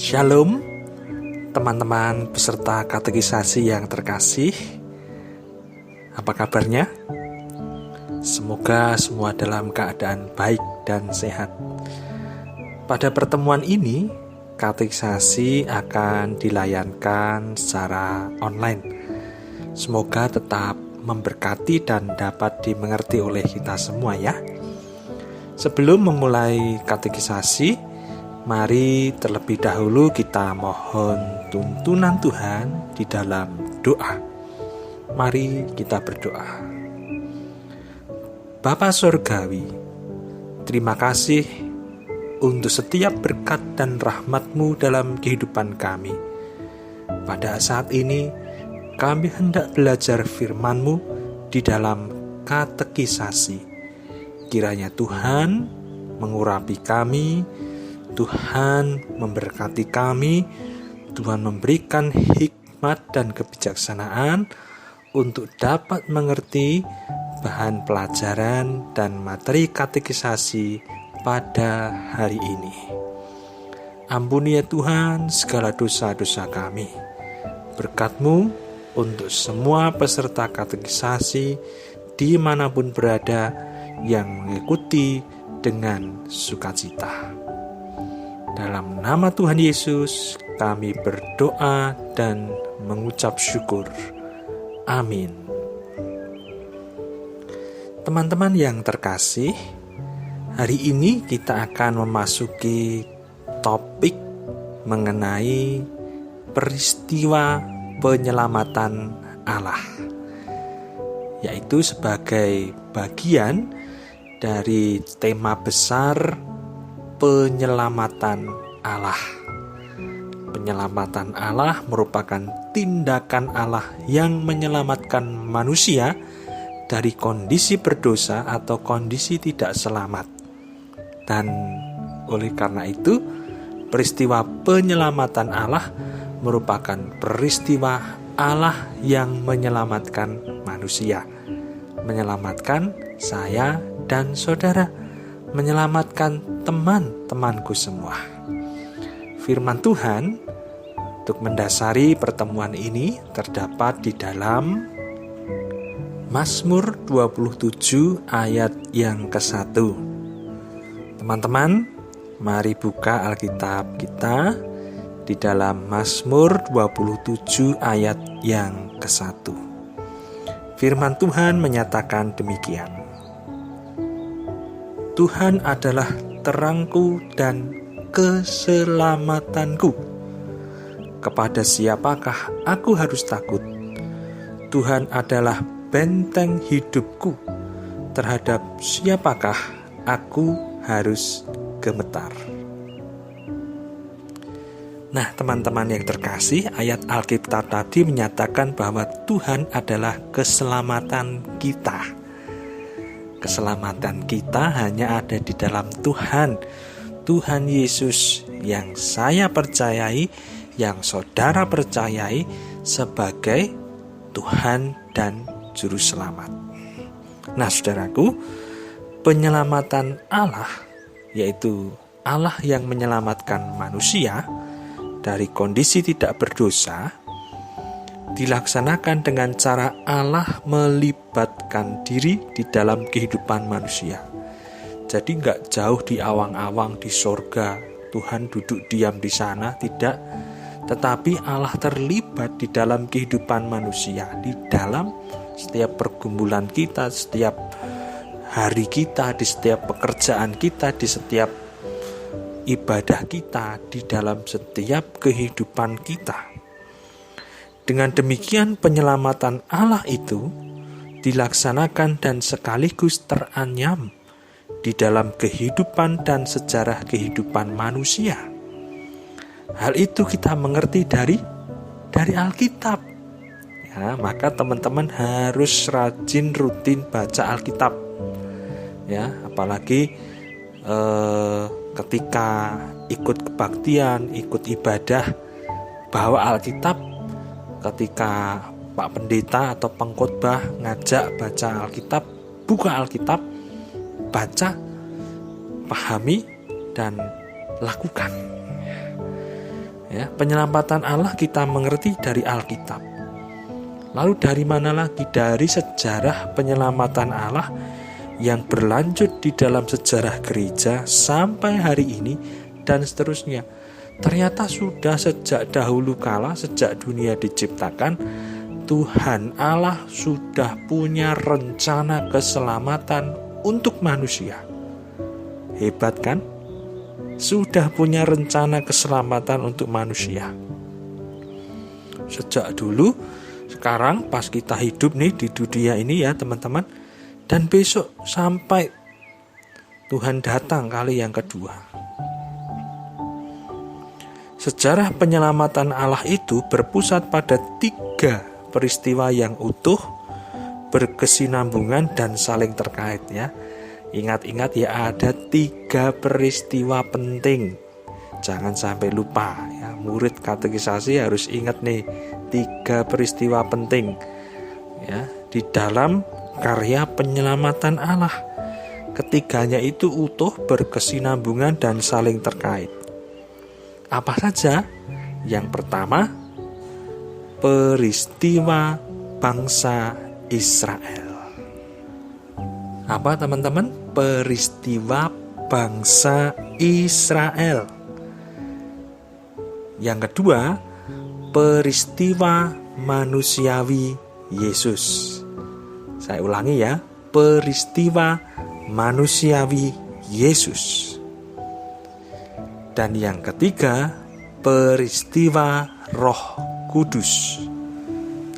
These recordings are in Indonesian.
Shalom, teman-teman peserta katekisasi yang terkasih. Apa kabarnya? Semoga semua dalam keadaan baik dan sehat. Pada pertemuan ini, katekisasi akan dilayankan secara online. Semoga tetap memberkati dan dapat dimengerti oleh kita semua ya. Sebelum memulai katekisasi, mari terlebih dahulu kita mohon tuntunan Tuhan di dalam doa. Mari kita berdoa. Bapa Surgawi, terima kasih untuk setiap berkat dan rahmat-Mu dalam kehidupan kami. Pada saat ini, kami hendak belajar firman-Mu di dalam katekisasi. Kiranya Tuhan mengurapi kami, Tuhan memberkati kami, Tuhan memberikan hikmat dan kebijaksanaan untuk dapat mengerti bahan pelajaran dan materi katekisasi pada hari ini. Ampuni ya Tuhan segala dosa-dosa kami. Berkat-Mu untuk semua peserta katekisasi dimanapun berada yang mengikuti dengan sukacita. Dalam nama Tuhan Yesus, kami berdoa dan mengucap syukur. Amin. Teman-teman yang terkasih, hari ini kita akan memasuki topik mengenai peristiwa penyelamatan Allah, yaitu sebagai bagian dari tema besar penyelamatan Allah. Penyelamatan Allah merupakan tindakan Allah yang menyelamatkan manusia dari kondisi berdosa atau kondisi tidak selamat. Dan oleh karena itu, peristiwa penyelamatan Allah merupakan peristiwa Allah yang menyelamatkan manusia, menyelamatkan saya dan saudara, menyelamatkan teman-temanku semua. Firman Tuhan untuk mendasari pertemuan ini terdapat di dalam Mazmur 27 ayat yang ke-1. Teman-teman, mari buka Alkitab kita di dalam Mazmur 27 ayat yang ke-1. Firman Tuhan menyatakan demikian. Tuhan adalah terangku dan keselamatanku. Kepada siapakah aku harus takut? Tuhan adalah benteng hidupku. Terhadap siapakah aku harus gemetar? Nah, teman-teman yang terkasih, ayat Alkitab tadi menyatakan bahwa Tuhan adalah keselamatan kita. Keselamatan kita hanya ada di dalam Tuhan Yesus yang saya percayai, yang saudara percayai sebagai Tuhan dan Juru Selamat. Nah, saudaraku, penyelamatan Allah, yaitu Allah yang menyelamatkan manusia dari kondisi tidak berdosa, dilaksanakan dengan cara Allah melibatkan diri di dalam kehidupan manusia. Jadi gak jauh di awang-awang di sorga, Tuhan duduk diam di sana, tidak. Tetapi Allah terlibat di dalam kehidupan manusia, di dalam setiap pergumulan kita, setiap hari kita, di setiap pekerjaan kita, di setiap ibadah kita, di dalam setiap kehidupan kita. Dengan demikian penyelamatan Allah itu dilaksanakan dan sekaligus teranyam di dalam kehidupan dan sejarah kehidupan manusia. Hal itu kita mengerti dari Alkitab. Ya, maka teman-teman harus rajin rutin baca Alkitab. Ya, apalagi ketika ikut kebaktian, ikut ibadah, bawa Alkitab. Ketika Pak Pendeta atau pengkhotbah ngajak baca Alkitab, buka Alkitab, baca, pahami, dan lakukan. Ya, penyelamatan Allah kita mengerti dari Alkitab. Lalu dari mana lagi? Dari sejarah penyelamatan Allah yang berlanjut di dalam sejarah gereja sampai hari ini dan seterusnya. Ternyata sudah sejak dahulu kala, sejak dunia diciptakan, Tuhan Allah sudah punya rencana keselamatan untuk manusia. Hebat kan? Sudah punya rencana keselamatan untuk manusia. Sejak dulu, sekarang pas kita hidup nih di dunia ini ya teman-teman, dan besok sampai Tuhan datang kali yang kedua. Sejarah penyelamatan Allah itu berpusat pada 3 peristiwa yang utuh, berkesinambungan dan saling terkait ya. Ingat-ingat ya, ada 3 peristiwa penting. Jangan sampai lupa ya, murid katekisasi harus ingat nih 3 peristiwa penting ya di dalam karya penyelamatan Allah. Ketiganya itu utuh, berkesinambungan dan saling terkait. Apa saja? Yang pertama, peristiwa bangsa Israel. Apa teman-teman? Peristiwa bangsa Israel. Yang kedua, peristiwa manusiawi Yesus. Saya ulangi ya, peristiwa manusiawi Yesus. Dan yang ketiga, peristiwa Roh Kudus.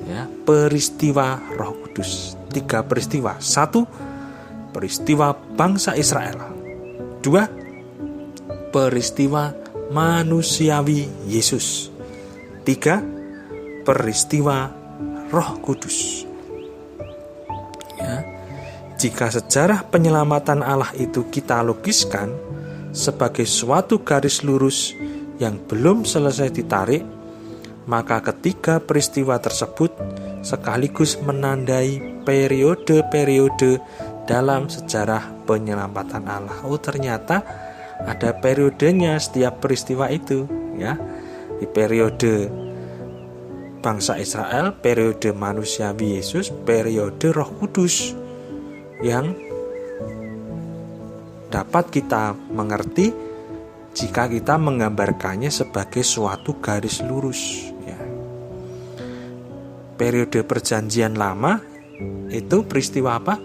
Ya, peristiwa Roh Kudus. 3 peristiwa. 1, peristiwa bangsa Israel. 2, peristiwa manusiawi Yesus. 3, peristiwa Roh Kudus. Ya, jika sejarah penyelamatan Allah itu kita logiskan sebagai suatu garis lurus yang belum selesai ditarik, maka ketiga peristiwa tersebut sekaligus menandai periode-periode dalam sejarah penyelamatan Allah. Oh, ternyata ada periodenya setiap peristiwa itu ya. Di periode bangsa Israel, periode manusiawi Yesus, periode Roh Kudus, yang dapat kita mengerti jika kita menggambarkannya sebagai suatu garis lurus ya. Periode perjanjian lama itu peristiwa apa?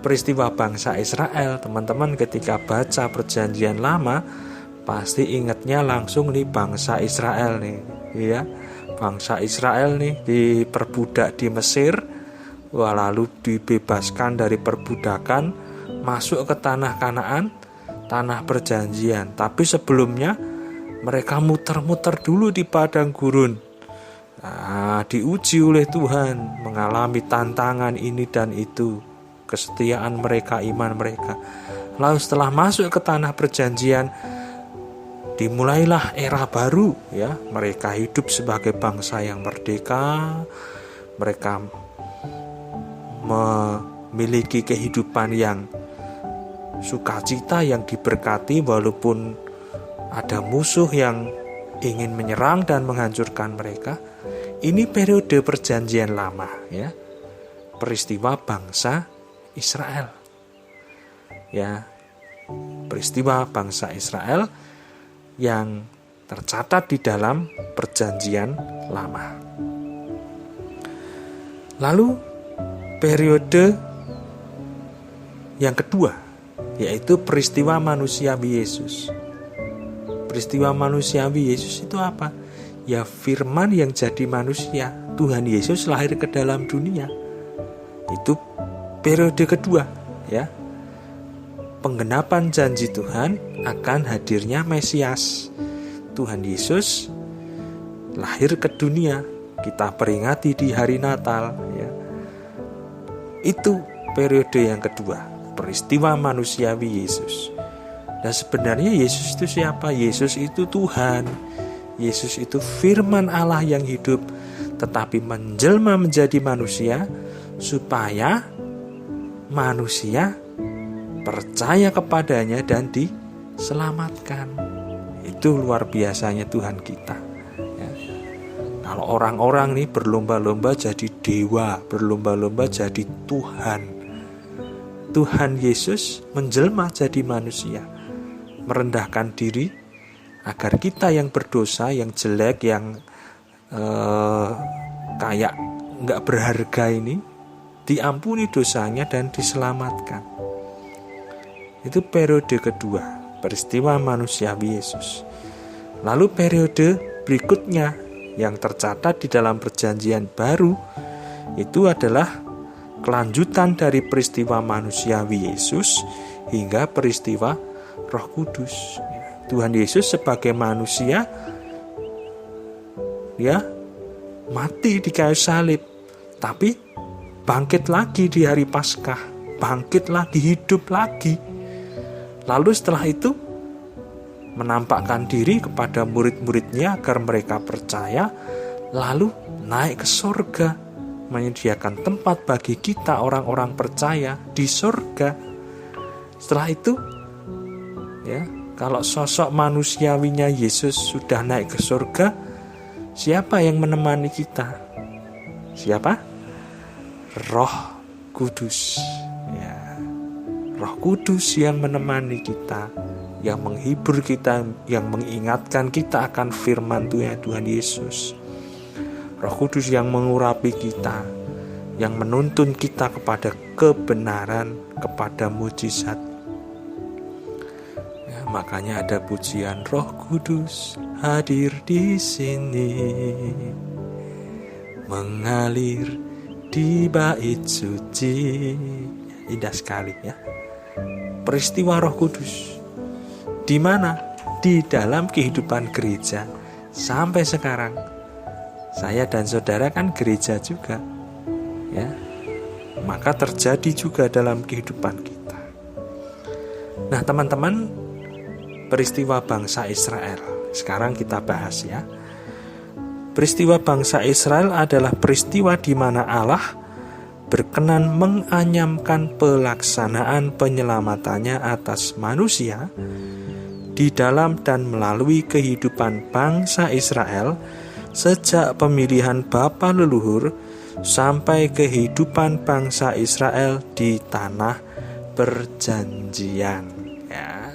Peristiwa bangsa Israel. Teman-teman ketika baca perjanjian lama pasti ingatnya langsung nih bangsa Israel nih ya. Bangsa Israel nih diperbudak di Mesir, lalu dibebaskan dari perbudakan, masuk ke tanah Kanaan, tanah perjanjian. Tapi sebelumnya mereka muter-muter dulu di padang gurun. Diuji oleh Tuhan, mengalami tantangan ini dan itu, kesetiaan mereka, iman mereka. Lalu setelah masuk ke tanah perjanjian, dimulailah era baru ya. Mereka hidup sebagai bangsa yang merdeka. Mereka memiliki kehidupan yang sukacita, yang diberkati walaupun ada musuh yang ingin menyerang dan menghancurkan mereka. Ini periode perjanjian lama ya. Peristiwa bangsa Israel. Ya. Peristiwa bangsa Israel yang tercatat di dalam perjanjian lama. Lalu periode yang kedua, yaitu peristiwa manusiawi Yesus. Peristiwa manusiawi Yesus itu apa? Ya, firman yang jadi manusia. Tuhan Yesus lahir ke dalam dunia. Itu periode kedua ya. Penggenapan janji Tuhan akan hadirnya Mesias. Tuhan Yesus lahir ke dunia, kita peringati di hari Natal ya. Itu periode yang kedua, peristiwa manusiawi Yesus. Dan sebenarnya Yesus itu siapa? Yesus itu Tuhan. Yesus itu firman Allah yang hidup, tetapi menjelma menjadi manusia supaya manusia percaya kepadanya dan diselamatkan. Itu luar biasanya Tuhan kita. Kalau orang-orang nih berlomba-lomba jadi dewa, berlomba-lomba jadi Tuhan. Tuhan Yesus menjelma jadi manusia, merendahkan diri agar kita yang berdosa, yang jelek, yang kayak nggak berharga ini diampuni dosanya dan diselamatkan. Itu periode kedua, peristiwa manusiawi Yesus. Lalu periode berikutnya yang tercatat di dalam perjanjian baru itu adalah kelanjutan dari peristiwa manusiawi Yesus hingga peristiwa Roh Kudus. Tuhan Yesus sebagai manusia, dia mati di kayu salib, tapi bangkit lagi di hari Paskah, bangkit lagi, hidup lagi. Lalu setelah itu menampakkan diri kepada murid-muridnya agar mereka percaya, lalu naik ke surga, menyediakan tempat bagi kita orang-orang percaya di surga. Setelah itu, ya, kalau sosok manusiawinya Yesus sudah naik ke surga, siapa yang menemani kita? Siapa? Roh Kudus. Ya, Roh Kudus yang menemani kita, yang menghibur kita, yang mengingatkan kita akan firman Tuhan Yesus. Roh Kudus yang mengurapi kita, yang menuntun kita kepada kebenaran, kepada mujizat. Ya, makanya ada pujian Roh Kudus hadir di sini, mengalir di bait suci. Indah sekali ya. Peristiwa Roh Kudus di mana? Di dalam kehidupan gereja sampai sekarang. Saya dan saudara kan gereja juga, ya. Maka terjadi juga dalam kehidupan kita. Nah, teman-teman, peristiwa bangsa Israel. Sekarang kita bahas ya. Peristiwa bangsa Israel adalah peristiwa di mana Allah berkenan menganyamkan pelaksanaan penyelamatannya atas manusia di dalam dan melalui kehidupan bangsa Israel sejak pemilihan bapa leluhur sampai kehidupan bangsa Israel di tanah perjanjian. Ya.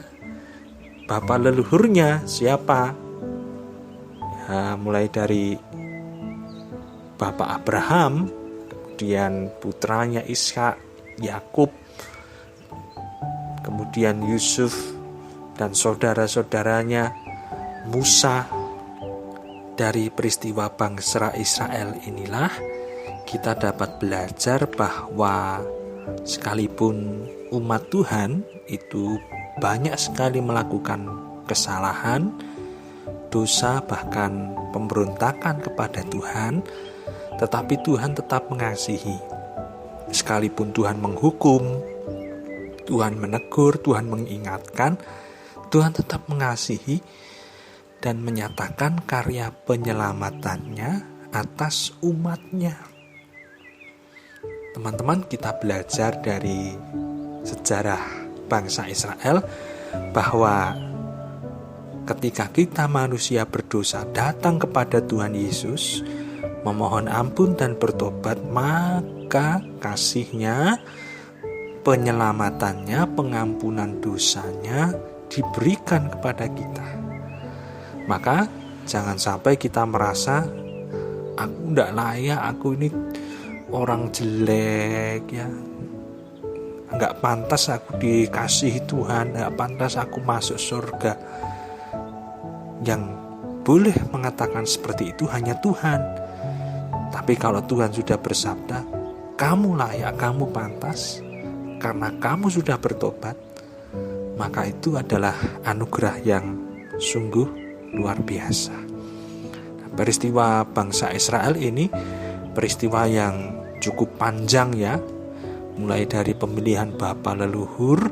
Bapa leluhurnya siapa? Ya, mulai dari Bapak Abraham, kemudian putranya Ishak, Yakub, kemudian Yusuf dan saudara-saudaranya Musa. Dari peristiwa bangsa Israel inilah kita dapat belajar bahwa sekalipun umat Tuhan itu banyak sekali melakukan kesalahan, dosa, bahkan pemberontakan kepada Tuhan, tetapi Tuhan tetap mengasihi. Sekalipun Tuhan menghukum, Tuhan menegur, Tuhan mengingatkan, Tuhan tetap mengasihi dan menyatakan karya penyelamatannya atas umatnya. Teman-teman, kita belajar dari sejarah bangsa Israel bahwa ketika kita manusia berdosa datang kepada Tuhan Yesus, memohon ampun dan bertobat, maka kasih-Nya, penyelamatannya, pengampunan dosanya diberikan kepada kita. Maka jangan sampai kita merasa aku tidak layak, aku ini orang jelek ya, nggak pantas aku dikasihi Tuhan, nggak pantas aku masuk surga. Yang boleh mengatakan seperti itu hanya Tuhan. Tapi kalau Tuhan sudah bersabda, kamu layak, kamu pantas, karena kamu sudah bertobat, maka itu adalah anugerah yang sungguh luar biasa. Nah, peristiwa bangsa Israel ini peristiwa yang cukup panjang ya, mulai dari pemilihan bapa leluhur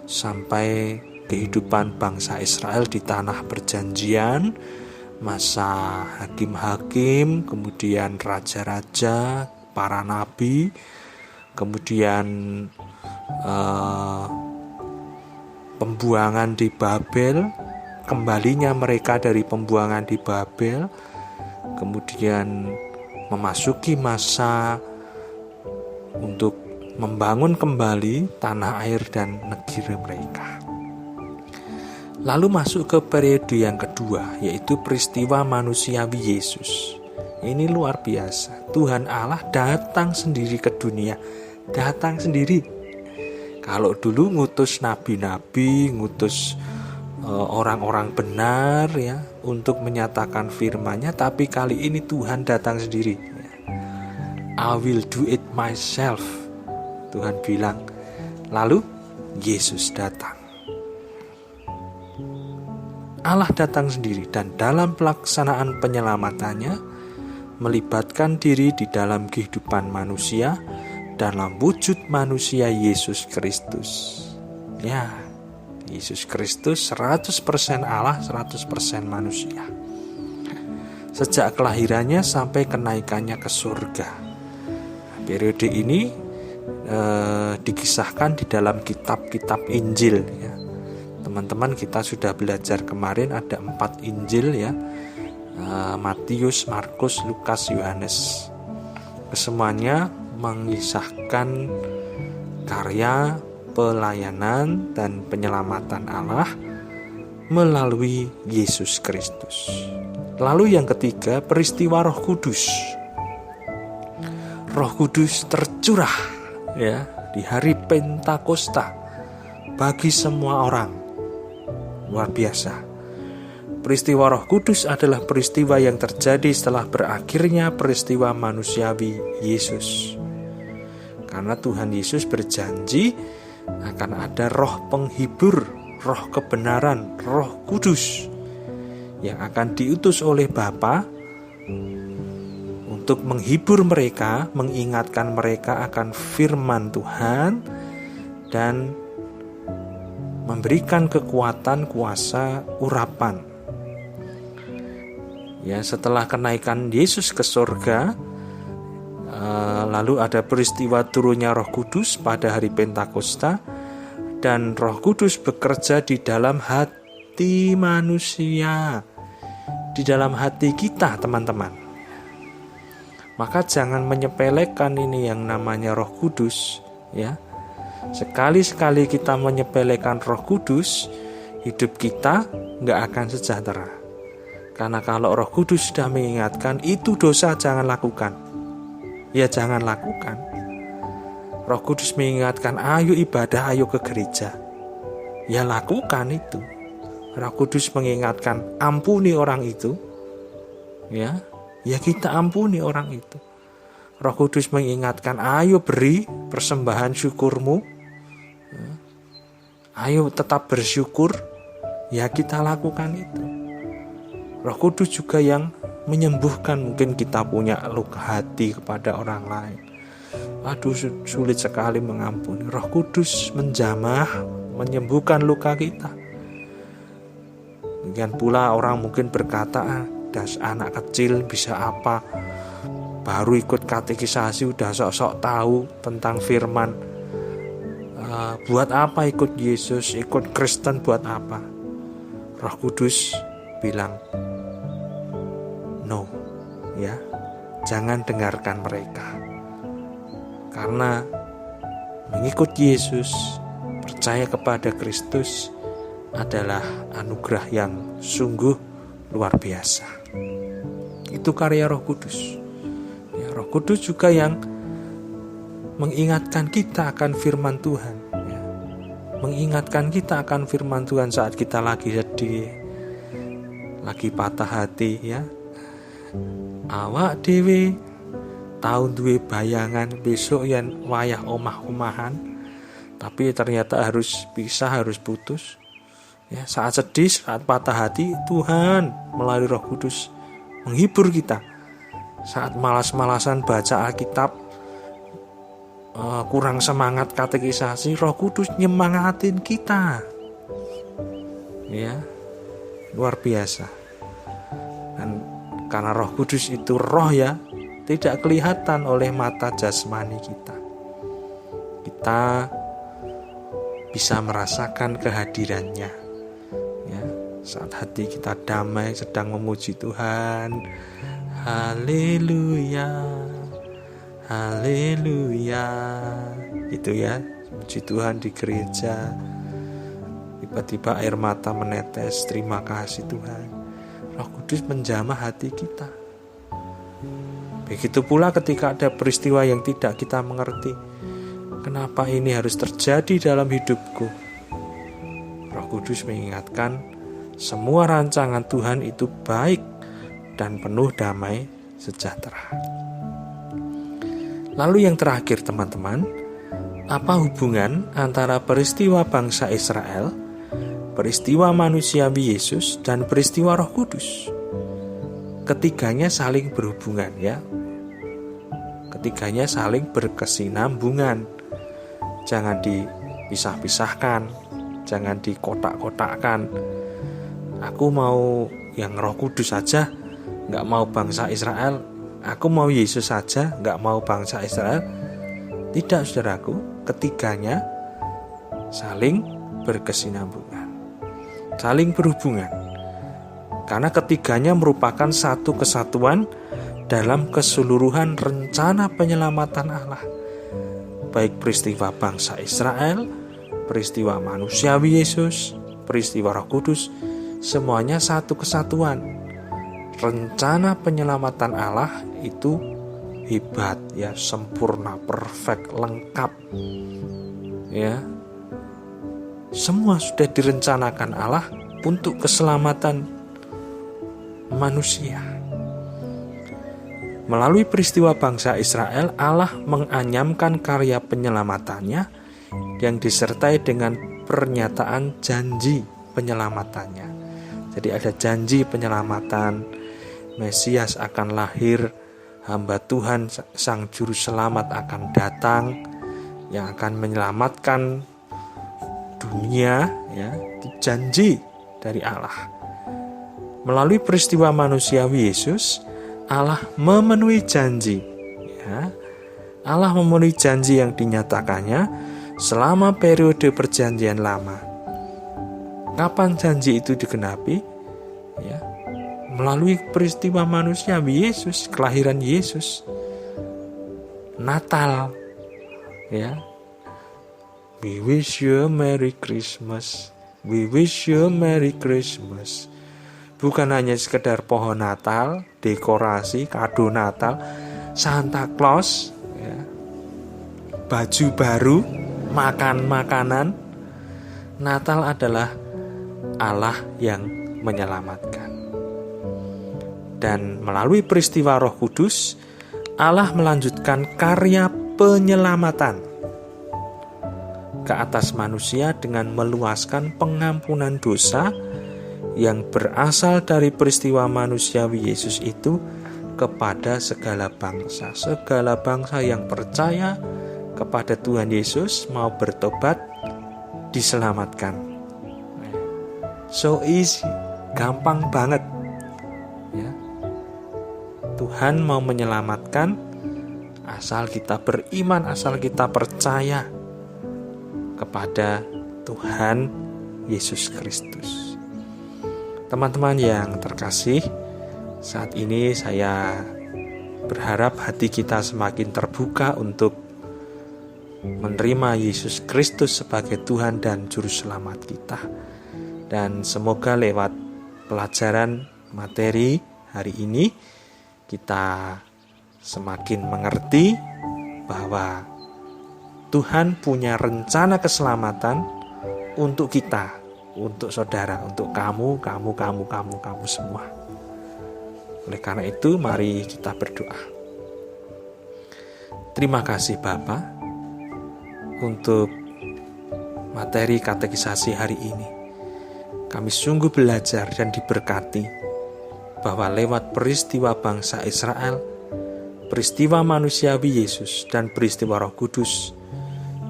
sampai kehidupan bangsa Israel di tanah perjanjian, masa hakim-hakim, kemudian raja-raja, para nabi, kemudian pembuangan di Babel, kembalinya mereka dari pembuangan di Babel, kemudian memasuki masa untuk membangun kembali tanah air dan negeri mereka. Lalu masuk ke periode yang kedua, yaitu peristiwa manusiawi Yesus. Ini luar biasa. Tuhan Allah datang sendiri ke dunia, datang sendiri. Kalau dulu ngutus nabi-nabi, ngutus orang-orang benar ya untuk menyatakan firman-Nya, tapi kali ini Tuhan datang sendiri. I will do it myself, Tuhan bilang. Lalu Yesus datang. Allah datang sendiri dan dalam pelaksanaan penyelamatannya melibatkan diri di dalam kehidupan manusia dalam wujud manusia Yesus Kristus. Ya, Yesus Kristus 100% Allah, 100% manusia. Sejak kelahirannya sampai kenaikannya ke surga. Periode ini dikisahkan di dalam kitab-kitab Injil ya. Teman-teman, kita sudah belajar kemarin ada 4 Injil ya. Matius, Markus, Lukas, Yohanes. Kesemuanya mengisahkan karya pelayanan dan penyelamatan Allah melalui Yesus Kristus. Lalu yang ketiga, peristiwa Roh Kudus. Roh Kudus tercurah ya di hari Pentakosta bagi semua orang. Luar biasa. Peristiwa Roh Kudus adalah peristiwa yang terjadi setelah berakhirnya peristiwa manusiawi Yesus. Karena Tuhan Yesus berjanji akan ada roh penghibur, roh kebenaran, Roh Kudus yang akan diutus oleh Bapa untuk menghibur mereka, mengingatkan mereka akan firman Tuhan dan memberikan kekuatan, kuasa, urapan. Ya, setelah kenaikan Yesus ke surga, lalu ada peristiwa turunnya Roh Kudus pada hari Pentakosta, dan Roh Kudus bekerja di dalam hati manusia, di dalam hati kita, teman-teman. Maka jangan menyepelekan ini yang namanya Roh Kudus, ya. Sekali-sekali kita menyepelekan Roh Kudus, hidup kita nggak akan sejahtera. Karena kalau Roh Kudus sudah mengingatkan, itu dosa jangan lakukan. Ya jangan lakukan. Roh Kudus mengingatkan, ayo ibadah, ayo ke gereja. Ya lakukan itu. Roh Kudus mengingatkan, ampuni orang itu. Ya kita ampuni orang itu. Roh Kudus mengingatkan, ayo beri persembahan syukurmu. Ayo tetap bersyukur. Ya kita lakukan itu. Roh Kudus juga yang menyembuhkan. Mungkin kita punya luka hati kepada orang lain. Aduh, sulit sekali mengampuni. Roh Kudus menjamah, menyembuhkan luka kita. Demikian pula orang mungkin berkata, das anak kecil bisa apa? Baru ikut katekisasi udah sok-sok tahu tentang firman. Buat apa ikut Yesus, ikut Kristen buat apa? Roh Kudus bilang, no, ya, jangan dengarkan mereka. Karena mengikut Yesus, percaya kepada Kristus adalah anugerah yang sungguh luar biasa. Itu karya Roh Kudus. Ya, Roh Kudus juga yang mengingatkan kita akan firman Tuhan. Ya. Mengingatkan kita akan firman Tuhan saat kita lagi sedih, lagi patah hati, ya. Awak dewe tahu duwe bayangan besok yang wayah omah-omahan, tapi ternyata harus pisah, harus putus. Ya, saat sedih, saat patah hati, Tuhan melalui Roh Kudus menghibur kita. Saat malas-malasan baca Alkitab, kurang semangat katekisasi, Roh Kudus nyemangatin kita. Ya, luar biasa. Dan karena Roh Kudus itu roh, ya, tidak kelihatan oleh mata jasmani kita. Kita bisa merasakan kehadirannya. Ya, saat hati kita damai sedang memuji Tuhan, haleluya, haleluya. Itu ya, puji Tuhan di gereja. Tiba-tiba air mata menetes, terima kasih Tuhan. Roh Kudus menjamah hati kita. Begitu pula ketika ada peristiwa yang tidak kita mengerti. Kenapa ini harus terjadi dalam hidupku? Roh Kudus mengingatkan, semua rancangan Tuhan itu baik dan penuh damai sejahtera. Lalu yang terakhir teman-teman, apa hubungan antara peristiwa bangsa Israel, peristiwa manusiawi Yesus, dan peristiwa Roh Kudus? Ketiganya saling berhubungan ya. Ketiganya saling berkesinambungan. Jangan dipisah-pisahkan, jangan dikotak-kotakkan. Aku mau yang Roh Kudus saja, gak mau bangsa Israel. Aku mau Yesus saja, gak mau bangsa Israel. Tidak saudaraku, ketiganya saling berkesinambungan, saling berhubungan. Karena ketiganya merupakan satu kesatuan dalam keseluruhan rencana penyelamatan Allah. Baik peristiwa bangsa Israel, peristiwa manusiawi Yesus, peristiwa Roh Kudus, semuanya satu kesatuan. Rencana penyelamatan Allah itu hebat ya, sempurna, perfect, lengkap. Ya. Semua sudah direncanakan Allah untuk keselamatan manusia. Melalui peristiwa bangsa Israel, Allah menganyamkan karya penyelamatannya yang disertai dengan pernyataan janji penyelamatannya. Jadi ada janji penyelamatan, Mesias akan lahir, hamba Tuhan Sang Juru Selamat akan datang yang akan menyelamatkan dunia ya, itu janji dari Allah. Melalui peristiwa manusiawi Yesus, Allah memenuhi janji ya. Allah memenuhi janji yang dinyatakannya selama periode perjanjian lama. Kapan janji itu digenapi? Ya, melalui peristiwa manusiawi Yesus, kelahiran Yesus, Natal ya. We wish you a Merry Christmas. We wish you a Merry Christmas. Bukan hanya sekedar pohon Natal, dekorasi, kado Natal, Santa Claus, ya, baju baru, makan makanan. Natal adalah Allah yang menyelamatkan. Dan melalui peristiwa Roh Kudus, Allah melanjutkan karya penyelamatan ke atas manusia dengan meluaskan pengampunan dosa yang berasal dari peristiwa manusiawi Yesus itu kepada segala bangsa yang percaya kepada Tuhan Yesus mau bertobat diselamatkan. So easy, gampang banget ya. Tuhan mau menyelamatkan asal kita beriman, asal kita percaya kepada Tuhan Yesus Kristus. Teman-teman yang terkasih, saat ini saya berharap hati kita semakin terbuka untuk menerima Yesus Kristus sebagai Tuhan dan Juru Selamat kita. Dan semoga lewat pelajaran materi hari ini kita semakin mengerti bahwa Tuhan punya rencana keselamatan untuk kita, untuk saudara, untuk kamu semua. Oleh karena itu, mari kita berdoa. Terima kasih Bapa untuk materi katekisasi hari ini. Kami sungguh belajar dan diberkati bahwa lewat peristiwa bangsa Israel, peristiwa manusiawi Yesus, dan peristiwa Roh Kudus,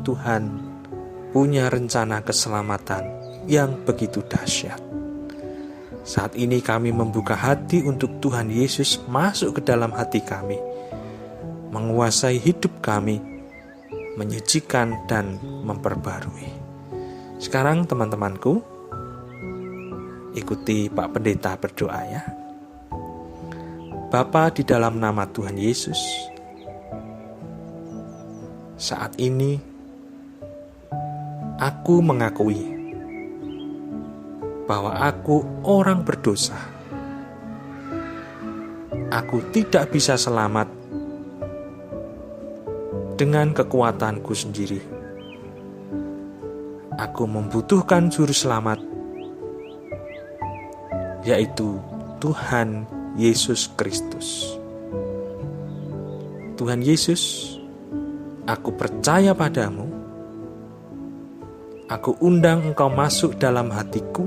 Tuhan punya rencana keselamatan yang begitu dahsyat. Saat ini kami membuka hati untuk Tuhan Yesus masuk ke dalam hati kami, menguasai hidup kami, menyucikan dan memperbarui. Sekarang teman-temanku, ikuti Pak Pendeta berdoa ya. Bapa, di dalam nama Tuhan Yesus, saat ini aku mengakui bahwa aku orang berdosa. Aku tidak bisa selamat dengan kekuatanku sendiri. Aku membutuhkan juru selamat, yaitu Tuhan Yesus Kristus. Tuhan Yesus, aku percaya padamu. Aku undang Engkau masuk dalam hatiku.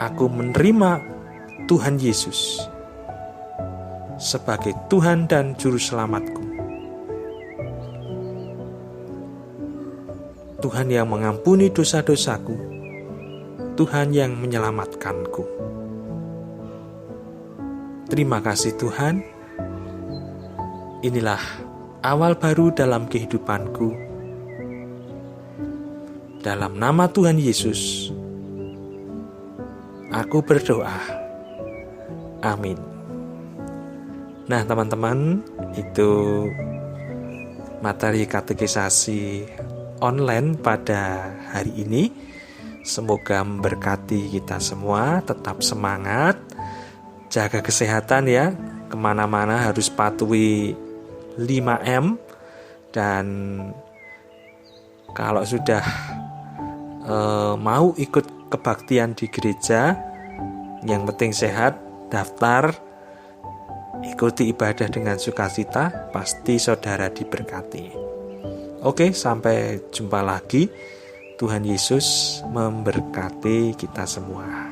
Aku menerima Tuhan Yesus sebagai Tuhan dan Juru Selamatku. Tuhan yang mengampuni dosa-dosaku, Tuhan yang menyelamatkanku. Terima kasih Tuhan. Inilah awal baru dalam kehidupanku. Dalam nama Tuhan Yesus, aku berdoa. Amin. Nah teman-teman, itu materi katekisasi online pada hari ini. Semoga memberkati kita semua. Tetap semangat, jaga kesehatan ya. Kemana-mana harus patuhi 5M. Dan kalau sudah mau ikut kebaktian di gereja, yang penting sehat, daftar, ikuti ibadah dengan sukacita, pasti saudara diberkati. Oke, sampai jumpa lagi. Tuhan Yesus memberkati kita semua.